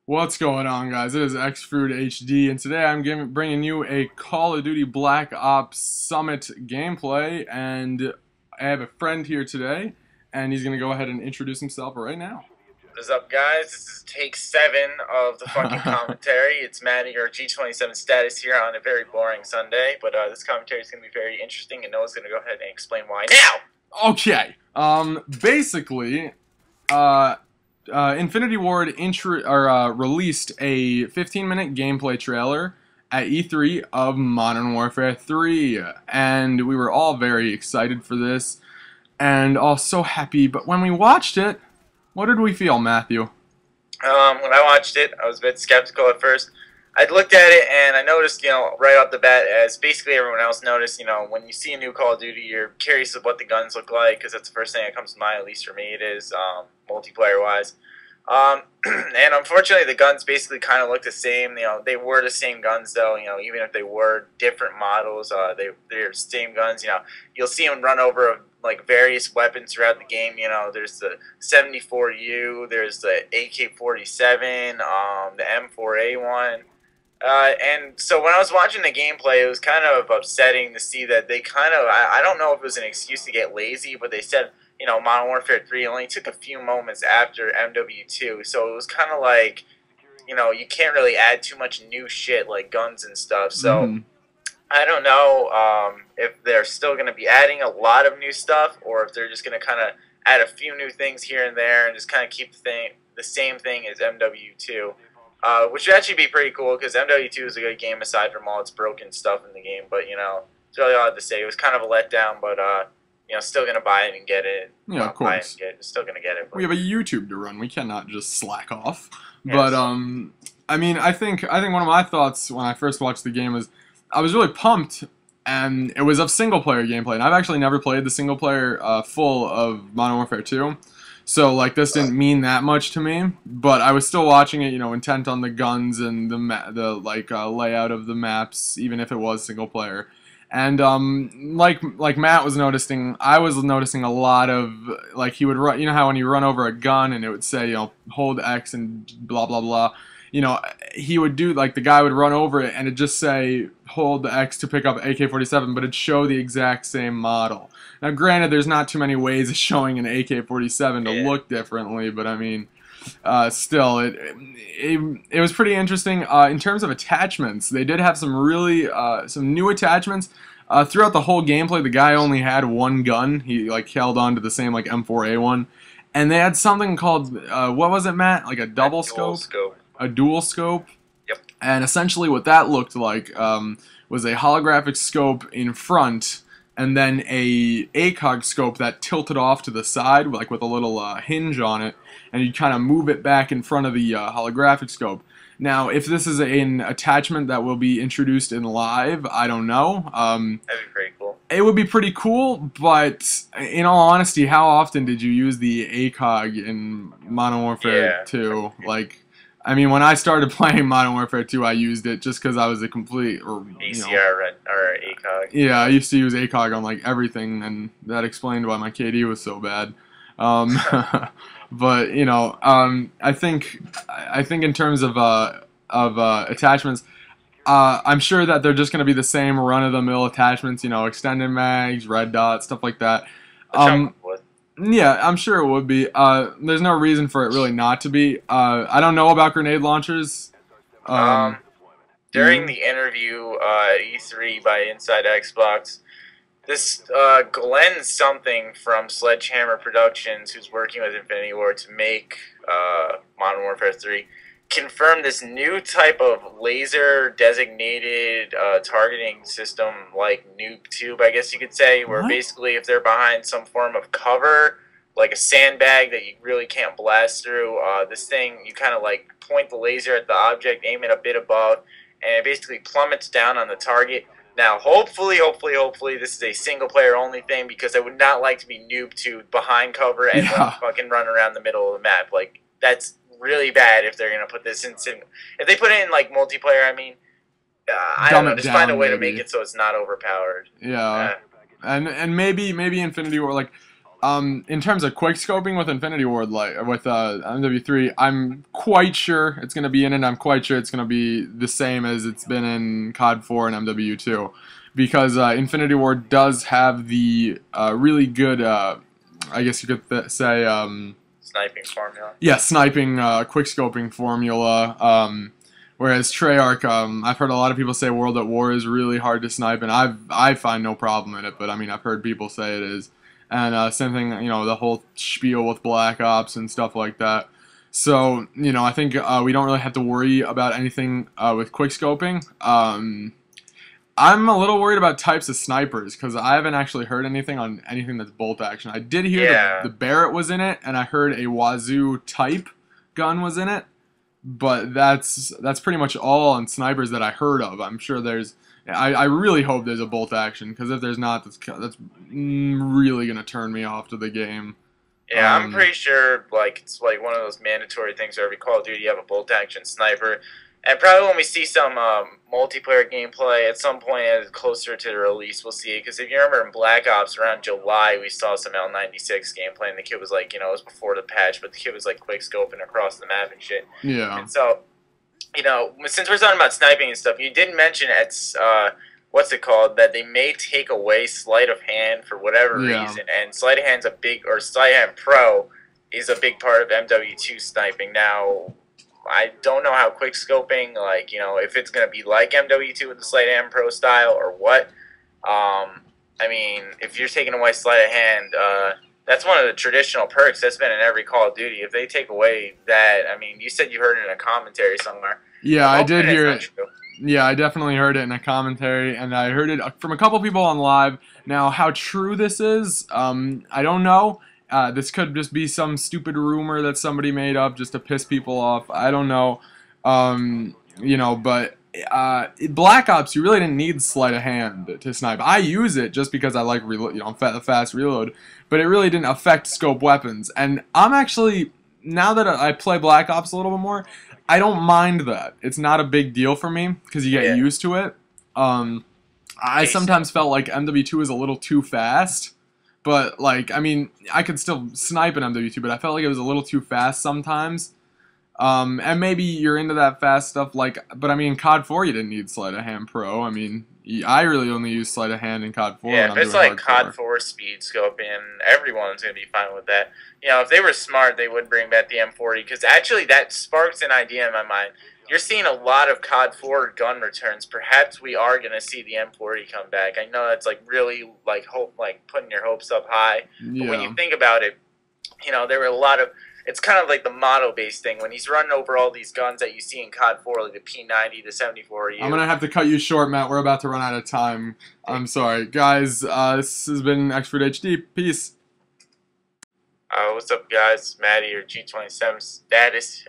What's going on, guys? It is FrooT HD, and today I'm bringing you a Call of Duty Black Ops Summit gameplay, and I have a friend here today, and he's going to go ahead and introduce himself right now. What is up, guys? This is take 7 of the fucking commentary. It's Matt, your G27 status here on a very boring Sunday, but this commentary is going to be very interesting, and Noah's going to go ahead and explain why now! Okay, basically, InfinityWard released a 15-minute gameplay trailer at E3 of Modern Warfare 3, and we were all very excited for this, and all so happy, but when we watched it, what did we feel, Matthew? When I watched it, I was a bit skeptical at first. I looked at it and I noticed, right off the bat, as basically everyone else noticed, when you see a new Call of Duty, you're curious of what the guns look like, because that's the first thing that comes to mind, at least for me it is, multiplayer-wise. And unfortunately, the guns basically kind of look the same. They were the same guns, though. Even if they were different models, they're the same guns. You'll see them run over like various weapons throughout the game. There's the 74U, there's the AK-47, the M4A1. And so when I was watching the gameplay, it was kind of upsetting to see that they I don't know if it was an excuse to get lazy, but they said, Modern Warfare 3 only took a few moments after Mw3, so it was kind of like, you can't really add too much new shit like guns and stuff, so I don't know if they're still going to be adding a lot of new stuff, or if they're just going to kind of add a few new things here and there and just kind of keep the same thing as Mw2. Which would actually be pretty cool, because Mw2 is a good game aside from all its broken stuff in the game, but, it's really hard to say. It was kind of a letdown, but, still going to buy it and get it. Yeah, of course. Still going to get it. But. We have a YouTube to run. We cannot just slack off. Yes. But, I mean, I think one of my thoughts when I first watched the game was I was really pumped, and it was of single-player gameplay, and I've actually never played the single-player full of Modern Warfare 2. So, like, this didn't mean that much to me, but I was still watching it, intent on the guns and the layout of the maps, even if it was single player. And like Matt was noticing, I was noticing a lot of, like, he would run, how when you run over a gun and it would say, hold X and blah blah blah. He would do, like, the guy would run over it and it'd just say hold the X to pick up AK-47, but it'd show the exact same model. Now, granted, there's not too many ways of showing an AK-47 to look differently, but I mean, still, it was pretty interesting. In terms of attachments, they did have some really some new attachments. Throughout the whole gameplay, the guy only had one gun. He held on to the same M4A1, and they had something called what was it, Matt? Like a double scope. A dual scope. Yep. And essentially, what that looked like was a holographic scope in front, and then a ACOG scope that tilted off to the side, like with a little hinge on it, and you kind of move it back in front of the holographic scope. Now, if this is an attachment that will be introduced in live, I don't know. That'd be pretty cool. It would be pretty cool, but in all honesty, how often did you use the ACOG in Modern Warfare 2? Like, I mean, when I started playing Modern Warfare 2, I used it just because I was a complete... ACR or ACOG. Yeah, I used to use ACOG on, like, everything, and that explained why my KD was so bad. But, I think in terms of attachments, I'm sure that they're just going to be the same run-of-the-mill attachments, extended mags, red dots, stuff like that. Yeah, I'm sure it would be. There's no reason for it really not to be. I don't know about grenade launchers. During the interview at E3 by Inside Xbox, this Glenn something from Sledgehammer Productions, who's working with InfinityWard to make Modern Warfare 3, confirmed this new type of laser designated targeting system, like noob tube, I guess you could say, where basically if they're behind some form of cover, like a sandbag that you really can't blast through, this thing, you kind of like point the laser at the object, aim it a bit above, and it basically plummets down on the target. Now, hopefully, this is a single-player only thing, because I would not like to be noob tube behind cover and fucking run around the middle of the map. Like, that's really bad if they're gonna put this in. If they put it in like multiplayer, I mean, I don't know. Just find a way to make it so it's not overpowered. Yeah, and maybe Infinity War, like, In terms of quick scoping with InfinityWard, like with Mw3, I'm quite sure it's gonna be in it. I'm quite sure it's gonna be the same as it's been in COD 4 and MW2, because InfinityWard does have the really good, I guess you could say, Sniping formula. yeah, sniping quick scoping formula. Whereas Treyarch, I've heard a lot of people say World at War is really hard to snipe, and I find no problem in it. But I mean, I've heard people say it is. And same thing, you know, the whole spiel with Black Ops and stuff like that. So, you know, I think we don't really have to worry about anything with quickscoping. I'm a little worried about types of snipers, because I haven't actually heard anything on anything that's bolt action. I did hear the Barrett was in it, and I heard a Wazoo type gun was in it. But that's pretty much all on snipers that I heard of. I'm sure there's... I really hope there's a bolt action, because if there's not, that's really gonna turn me off to the game. Yeah, I'm pretty sure like it's like one of those mandatory things where every Call of Duty you have a bolt action sniper, and probably when we see some multiplayer gameplay at some point closer to the release, we'll see it. Because if you remember in Black Ops around July, we saw some L96 gameplay, and the kid was like, you know, it was before the patch, but the kid was like quick scoping across the map and shit. Yeah. And so, you know, since we're talking about sniping and stuff, you did mention at what's it called, that they may take away sleight of hand for whatever reason, and sleight of hand's sleight of hand pro is a big part of MW2 sniping. Now, I don't know how quick scoping, like, you know, if it's gonna be like MW2 with the sleight of hand pro style or what. I mean, if you're taking away sleight of hand, that's one of the traditional perks that's been in every Call of Duty. If they take away that, I mean, you said you heard it in a commentary somewhere. Yeah, I did hear it. Yeah, I definitely heard it in a commentary, and I heard it from a couple people on live. Now, how true this is, I don't know. This could just be some stupid rumor that somebody made up just to piss people off. I don't know. You know, but Black Ops, you really didn't need sleight of hand to snipe. I use it just because I like fast reload, but it really didn't affect scope weapons. And I'm actually, now that I play Black Ops a little bit more, I don't mind that. It's not a big deal for me because you get used to it. I sometimes felt like MW2 is a little too fast, but like, I mean, I could still snipe in MW2, but I felt like it was a little too fast sometimes. And maybe you're into that fast stuff, like, but I mean, COD 4 you didn't need sleight of hand pro. I mean, I really only use sleight of hand in COD 4. Yeah, if it's like COD 4 speed scoping, everyone's going to be fine with that. You know, if they were smart, they would bring back the M40, because actually that sparks an idea in my mind. You're seeing a lot of COD 4 gun returns. Perhaps we are going to see the M40 come back. I know that's like really like putting your hopes up high. But when you think about it, you know, there were a lot of... It's kind of like the motto-based thing. When he's running over all these guns that you see in COD 4, like the P90, the 74U. I'm going to have to cut you short, Matt. We're about to run out of time. I'm sorry. Guys, this has been FrooT HD. Peace. What's up, guys? Maddie, or G27 status.